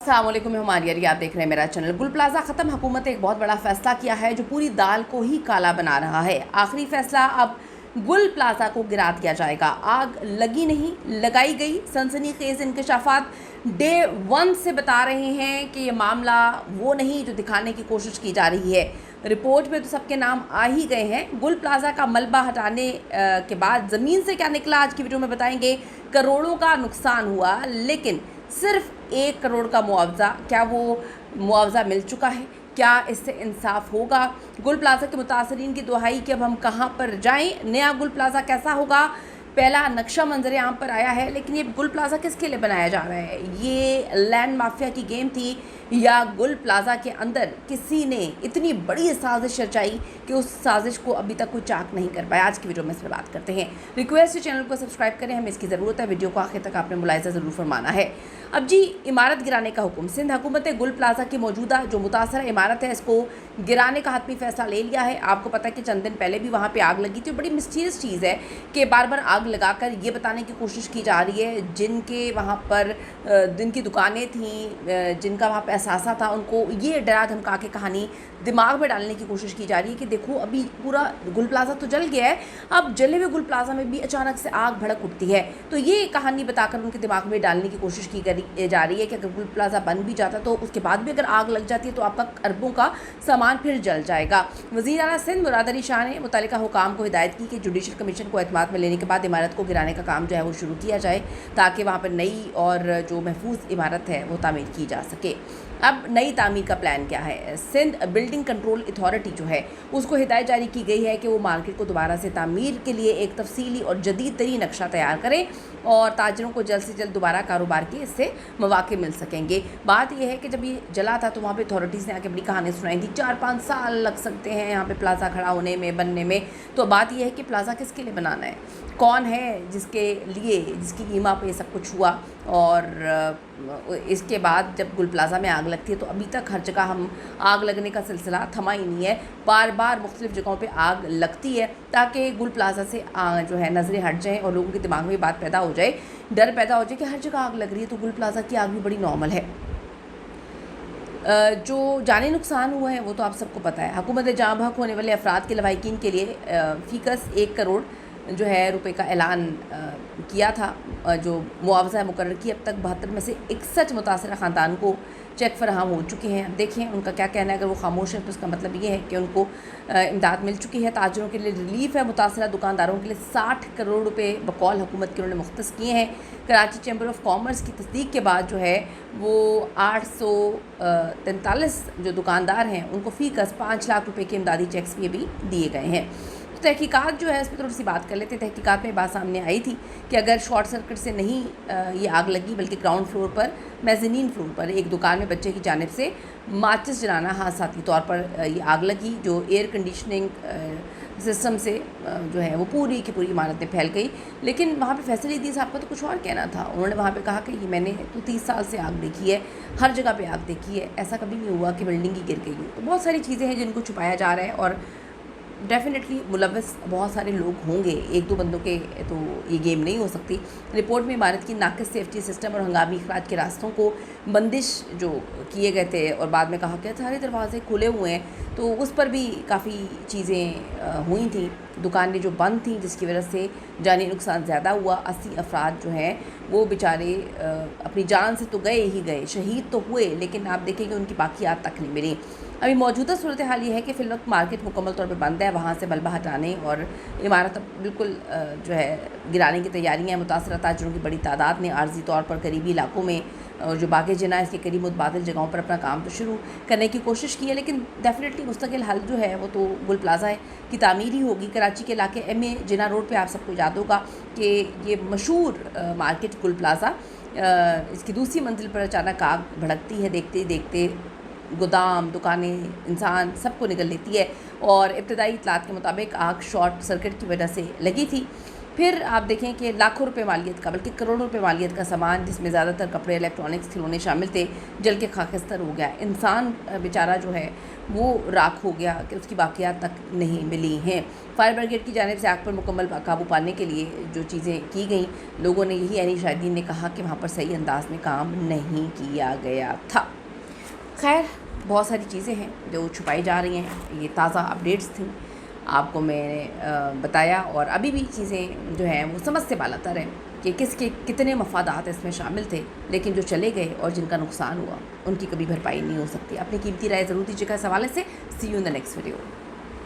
अस्सलाम वालेकुम, मैं हमारी आप देख रहे हैं मेरा चैनल। गुल प्लाज़ा ख़त्म। हुकूमत ने एक बहुत बड़ा फ़ैसला किया है जो पूरी दाल को ही काला बना रहा है। आखिरी फ़ैसला, अब गुल प्लाज़ा को गिरा दिया जाएगा। आग लगी नहीं, लगाई गई। सनसनीखेज़ इंकशाफात डे 1 से बता रहे हैं कि ये मामला वो नहीं जो दिखाने की कोशिश की जा रही है। रिपोर्ट में तो सबके नाम आ ही गए हैं। गुल प्लाज़ा का मलबा हटाने के बाद ज़मीन से क्या निकला, आज की वीडियो में बताएंगे। करोड़ों का नुकसान हुआ, लेकिन सिर्फ 1 करोड़ का मुआवजा, क्या वो मुआवजा मिल चुका है? क्या इससे इंसाफ होगा? गुल प्लाज़ा के मुतासरीन की दुहाई कि अब हम कहाँ पर जाएं? नया गुल प्लाज़ा कैसा होगा? पहला नक्शा मंजर आम पर आया है, लेकिन ये गुल प्लाज़ा किसके लिए बनाया जा रहा है? ये लैंड माफिया की गेम थी या गुल प्लाज़ा के अंदर किसी ने इतनी बड़ी साजिश रचाई कि उस साजिश को अभी तक कोई चाक नहीं कर पाया? आज की वीडियो में इस पर बात करते हैं। रिक्वेस्ट है चैनल को सब्सक्राइब करें, हमें इसकी ज़रूरत है। वीडियो को आखिर तक आपने मुलाहिज़ा ज़रूर फरमाना है। अब जी, इमारत गिराने का हुक्म। सिंध हुकूमत ने गुल प्लाज़ा की मौजूदा जो मुतासरा इमारत है, इसको गिराने का हतमी फ़ैसला ले लिया है। आपको पता है कि चंद दिन पहले भी वहाँ पे आग लगी थी। बड़ी मिस्टीरियस चीज़ है कि बार बार आग लगाकर ये बताने की कोशिश की जा रही है जिनके वहाँ पर जिनकी दुकानें थीं, जिनका वहाँ पर असासा था, उनको ये डरा धमका के कहानी दिमाग में डालने की कोशिश की जा रही है कि देखो अभी पूरा गुल प्लाज़ा तो जल गया है, अब जले हुए गुल प्लाज़ा में भी अचानक से आग भड़क उठती है। तो ये कहानी बताकर उनके दिमाग में डालने की कोशिश की जा रही है कि अगर गुल प्लाज़ा बन भी जाता तो उसके बाद भी अगर आग लग जाती है तो आपका अरबों का सामान फिर जल जाएगा। वज़ीर आला सिंध मुराद अली शाह ने मुतल्लिका हुकाम को हिदायत की कि जुडिशल कमीशन को एतमाद में लेने के बाद इमारत को गिराने का काम जो है वो शुरू किया जाए, ताकि वहाँ पर नई और जो महफूज इमारत है वो तामीर की जा सके। अब नई तामीर का प्लान क्या है? सिंध बिल्डिंग कंट्रोल अथॉरिटी जो है उसको हिदायत जारी की गई है कि वो मार्केट को दोबारा से तामीर के लिए एक तफसीली और जदीद तरीन नक्शा तैयार करें और ताजरों को जल्द से जल्द दोबारा कारोबार के इससे मौके मिल सकेंगे। बात यह है कि जब ये जला था तो वहाँ पे अथॉरिटीज़ ने आके बड़ी कहानी सुनाई थी, 4-5 साल लग सकते हैं यहाँ पे प्लाज़ा खड़ा होने में, बनने में। तो बात यह है कि प्लाज़ा किसके लिए बनाना है, कौन है जिसकी कीमा पे सब कुछ हुआ। और इसके बाद जब गुल प्लाज़ा में आग लगती है तो अभी तक हर जगह हम आग लगने का सिलसिला थमा ही नहीं है। बार बार मुख्तलिफ़ जगहों पे आग लगती है ताकि गुल प्लाज़ा से जो है नज़रें हट जाएं और लोगों के दिमाग में बात पैदा हो जाए, डर पैदा हो जाए कि हर जगह आग लग रही है तो गुल प्लाज़ा की आग भी बड़ी नॉर्मल है। जो जानी नुकसान हुआ है वो तो आप सबको पता है। हुकूमत ने जाँ बहक होने वाले अफराद के लवाहिकीन के लिए फ़ीकस 1 करोड़ जो है रुपए का ऐलान किया था। जो मुआवजा मुकर्रर की, अब तक 72 में से 61 मुतासरा ख़ानदान को चेक फराहम हो चुके हैं। अब देखें उनका क्या कहना है। अगर वो खामोश है तो उसका मतलब ये है कि उनको इमदाद मिल चुकी है। ताजरों के लिए रिलीफ है। मुतासरा दुकानदारों के लिए 60 करोड़ रुपए बकौल हुकूमत के उन्होंने मुख्तस किए हैं। कराची चैम्बर ऑफ कॉमर्स की तस्दीक के बाद जो है वो 843 जो दुकानदार हैं उनको फ़ीकस 5 लाख रुपये के इमदादी चेक्स भी दिए गए हैं। तो तहकीकात जो है इस पर थोड़ी सी बात कर लेते हैं। तहकीकात में बात सामने आई थी कि अगर शॉर्ट सर्किट से नहीं ये आग लगी बल्कि ग्राउंड फ्लोर पर, मेज़नीन फ्लोर पर एक दुकान में बच्चे की जानिब से माचिस जलाना हादसाती तौर पर ये आग लगी, जो एयर कंडीशनिंग सिस्टम से जो है वो पूरी की पूरी इमारत में फैल गई। लेकिन वहाँ पे फैसल इद्दीन साहब का तो कुछ और कहना था। उन्होंने वहाँ पे कहा कि ये मैंने तो 30 साल से आग देखी है, हर जगह पे आग देखी है, ऐसा कभी नहीं हुआ कि बिल्डिंग ही गिर गई हो। तो बहुत सारी चीज़ें हैं जिनको छुपाया जा रहा है और डेफिनेटली मुलव्वस बहुत सारे लोग होंगे, 1-2 बंदों के तो ये गेम नहीं हो सकती। रिपोर्ट में इमारत की नाक़िस सेफ्टी सिस्टम और हंगामी अखराज के रास्तों को बंदिश जो किए गए थे और बाद में कहा कि सारे दरवाजे खुले हुए हैं, तो उस पर भी काफ़ी चीज़ें हुई थी। दुकानें जो बंद थीं जिसकी वजह से जानी नुकसान ज़्यादा हुआ। 80 अफराद जो हैं वो बेचारे अपनी जान से तो गए ही गए, शहीद तो हुए, लेकिन आप देखेंगे उनकी बाकियात तक नहीं मिली। अभी मौजूदा सूरत हाल ये है कि फ़िलवक्त मार्केट मुकम्मल तौर पर बंद है। वहाँ से मलबा हटाने और इमारत अब बिल्कुल जो है गिराने की तैयारियाँ हैं। मुतासरा ताजरों की बड़ी तादाद ने आर्जी तौर पर करीबी इलाकों में और जो बाग़े जिना इसके करीब मुतबादिल जगहों पर अपना काम तो शुरू करने की कोशिश की है, लेकिन डेफिनेटली मुस्तकिल हल जो है वो तो गुल प्लाज़ा की तामीर ही होगी। कराची के इलाके MA जिना रोड पे आप सबको याद होगा कि ये मशहूर मार्केट गुल प्लाज़ा, इसकी दूसरी मंजिल पर अचानक आग भड़कती है। देखते ही देखते गोदाम, दुकानें, इंसान सबको निगल लेती है और इब्तदाई इतलात के मुताबिक आग शॉर्ट सर्किट की वजह से लगी थी। پھر آپ دیکھیں کہ لاکھوں روپے مالیت کا بلکہ کروڑوں روپے مالیت کا سامان جس میں زیادہ تر کپڑے الیکٹرانکس کھلونے شامل تھے جل کے خاکستر ہو گیا. انسان بیچارہ جو ہے وہ راکھ ہو گیا کہ اس کی باقیات تک نہیں ملی ہیں. فائر بریگیڈ کی جانب سے آگ پر مکمل قابو پانے کے لیے جو چیزیں کی گئیں لوگوں نے یہی یعنی شاہدین نے کہا کہ وہاں پر صحیح انداز میں کام نہیں کیا گیا تھا. خیر بہت ساری چیزیں ہیں جو چھپائی جا رہی ہیں. یہ تازہ اپڈیٹس تھیں آپ کو میں نے بتایا اور ابھی بھی چیزیں جو ہیں وہ سمجھ سے بالا تر ہیں کہ کس کے کتنے مفادات اس میں شامل تھے لیکن جو چلے گئے اور جن کا نقصان ہوا ان کی کبھی بھرپائی نہیں ہو سکتی. اپنی قیمتی رائے ضرور دیجیے گا اس حوالے سے. See you in the next video.